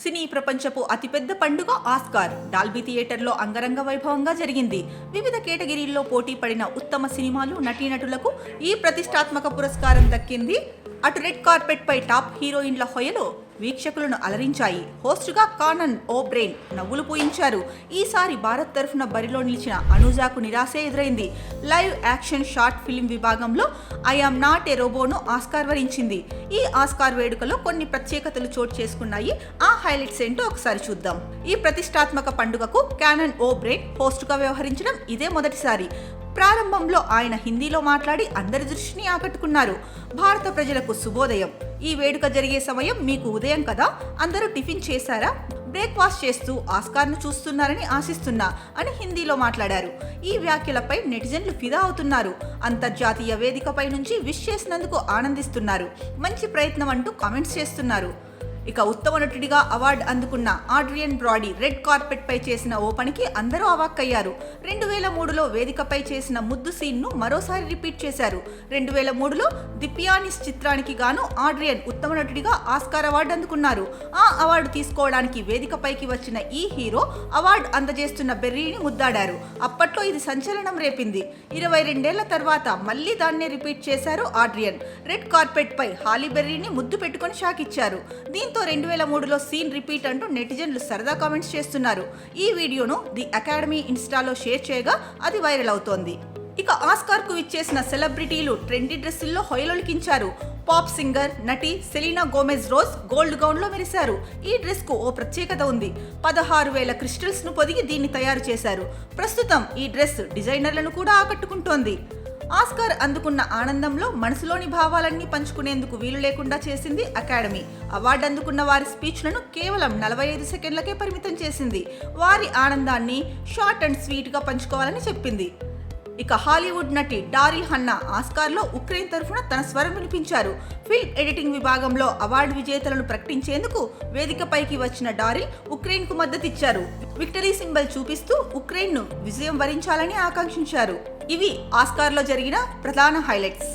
సినీ ప్రపంచపు అతిపెద్ద పండుగ ఆస్కార్ డాల్బీ థియేటర్లో అంగరంగ వైభవంగా జరిగింది. వివిధ కేటగిరీల్లో పోటీ పడిన ఉత్తమ సినిమాలు, నటీనటులకు ఈ ప్రతిష్టాత్మక పురస్కారం దక్కింది. అటు రెడ్ కార్పెట్ పై టాప్ హీరోయిన్ల హొయలో వీక్షకులను అలరించాయి. హోస్టుగా కానన్ ఓబ్రేన్ నవ్వులు పూయించారు. ఈసారి భారత్ తరఫున బరిలో నిలిచిన అనూజాకు నిరాశే ఎదురైంది. లైవ్ యాక్షన్ షార్ట్ ఫిల్మ్ విభాగంలో ఐ యామ్ నాట్ ఏ రోబోను ఆస్కార్ వరించింది. ఈ ఆస్కార్ వేడుకలో కొన్ని ప్రత్యేకతలు చోటు చేసుకున్నాయి. ఆ హైలైట్స్ ఏంటో ఒకసారి చూద్దాం. ఈ ప్రతిష్టాత్మక పండుగకు కానన్ ఓబ్రేన్ హోస్టుగా వ్యవహరించడం ఇదే మొదటిసారి. ప్రారంభంలో ఆయన హిందీలో మాట్లాడి అందరి దృష్టిని ఆకట్టుకున్నారు. భారత ప్రజలకు శుభోదయం. ఈ వేడుక జరిగే సమయం మీకు ఉదయం కదా, అందరూ టిఫిన్ చేశారా, బ్రేక్ఫాస్ట్ చేస్తూ ఆస్కార్ను చూస్తున్నారని ఆశిస్తున్నా అని హిందీలో మాట్లాడారు. ఈ వ్యాఖ్యలపై నెటిజన్లు ఫిదా అవుతున్నారు. అంతర్జాతీయ వేదికపై నుంచి విష్ చేసినందుకు ఆనందిస్తున్నారు. మంచి ప్రయత్నం అంటూ కామెంట్స్ చేస్తున్నారు. ఇక ఉత్తమ నటుడిగా అవార్డు అందుకున్న ఆడ్రియన్ బ్రాడీ రెడ్ కార్పెట్ పై చేసిన ఓ పనికి అందరూ అవాక్కయ్యారు. 2003లో వేదికపై చేసిన ముద్దు సీన్ను మరోసారి రిపీట్ చేశారు. 2003లో ది పియానిస్ట్ చిత్రానికి గాను ఆడ్రియన్ ఉత్తమ నటుడిగా ఆస్కార్ అవార్డు అందుకున్నారు. ఆ అవార్డు తీసుకోవడానికి వేదికపైకి వచ్చిన ఈ హీరో అవార్డు అందజేస్తున్న బెర్రీని ముద్దాడారు. అప్పట్లో ఇది సంచలనం రేపింది. 22 ఏళ్ల తర్వాత మళ్లీ దాన్నే రిపీట్ చేశారు ఆడ్రియన్. రెడ్ కార్పెట్ పై హాలీ బెర్రీని ముద్దు పెట్టుకుని షాక్ ఇచ్చారు. దీంతో 2003లో సీన్ రిపీట్ అంటూ నెటిజన్లు సరదా కామెంట్స్ చేస్తున్నారు. ఈ వీడియోను ది అకాడమీ ఇన్స్టాలో షేర్ చేయగా అది వైరల్ అవుతోంది. ఇక ఆస్కార్ కు విచ్చేసిన సెలబ్రిటీలు ట్రెండీ డ్రెస్సుల్లో హొయలొలికించారు. పాప్ సింగర్, నటి Selena Gomez rose gold gown లో మెరిశారు. ఈ డ్రెస్ కు ఓ ప్రత్యేకత ఉంది. 16,000 క్రిస్టల్స్ ను పొదిగి దీన్ని తయారు చేశారు. ప్రస్తుతం ఈ డ్రెస్ డిజైనర్లను కూడా ఆకట్టుకుంటోంది. ఆస్కార్ అందుకున్న ఆనందంలో మనసులోని భావాలన్నీ పంచుకునేందుకు వీలు లేకుండా చేసింది అకాడమీ. అవార్డు అందుకున్న వారి స్పీచ్లను కేవలం 45 సెకండ్లకే పరిమితం చేసింది. వారి ఆనందాన్ని షార్ట్ అండ్ స్వీట్ గా పంచుకోవాలని చెప్పింది. ఇక హాలీవుడ్ నటి డారిల్ హన్నా ఆస్కార్లో ఉక్రెయిన్ తరఫున తన స్వరం వినిపించారు. ఫిల్మ్ ఎడిటింగ్ విభాగంలో అవార్డు విజేతలను ప్రకటించేందుకు వేదికపైకి వచ్చిన డారిల్ ఉక్రెయిన్ కు మద్దతిచ్చారు. విక్టరీ సింబల్ చూపిస్తూ ఉక్రెయిన్ ను విజయం వరించాలని ఆకాంక్షించారు. ఇవి ఆస్కార్లో జరిగిన ప్రధాన హైలైట్స్.